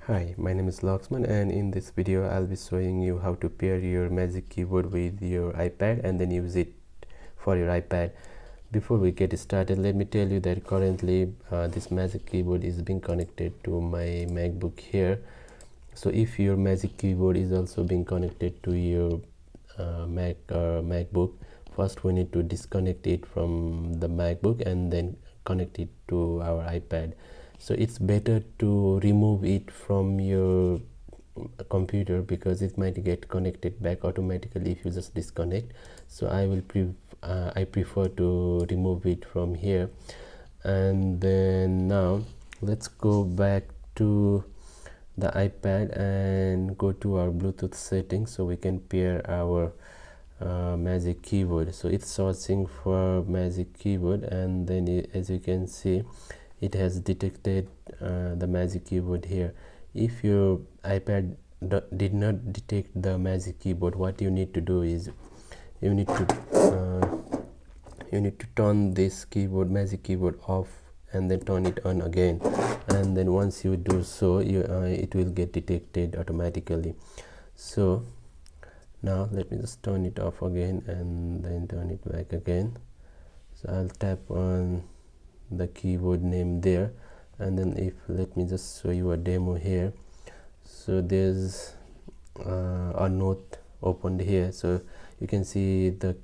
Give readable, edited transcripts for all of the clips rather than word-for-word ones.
Hi, my name is Lakshman, and in this video I'll be showing you how to pair your Magic Keyboard with your iPad and then use it for your iPad. Before we get started, let me tell you that currently this Magic Keyboard is being connected to my MacBook here. So if your Magic Keyboard is also being connected to your Mac or MacBook, first we need to disconnect it from the MacBook and then connect it to our iPad. So it's better to remove it from your computer because it might get connected back automatically if you just disconnect. So I prefer to remove it from here. And then now let's go back to the iPad and go to our Bluetooth settings so we can pair our Magic Keyboard. So it's searching for Magic Keyboard, and then as you can see, it has detected the Magic Keyboard here. If your iPad did not detect the Magic Keyboard, what you need to do is you need to turn this Magic Keyboard off and then turn it on again, and then once you do so, it will get detected automatically. So now let me just turn it off again and then turn it back again. So I'll tap on the keyboard name there, and then let me just show you a demo here. So there's a note opened here, so you can see the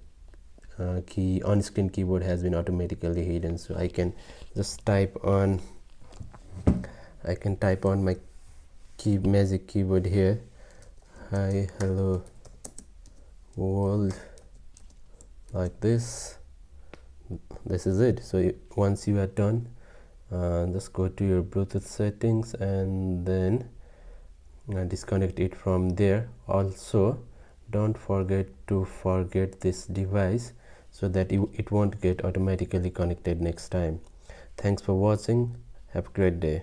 key on-screen keyboard has been automatically hidden. So I can just type on my Magic Keyboard here, hi, hello world, like this. This is it. So once you are done, just go to your Bluetooth settings and then disconnect it from there. Also, don't forget this device so that it won't get automatically connected next time. Thanks for watching. Have a great day.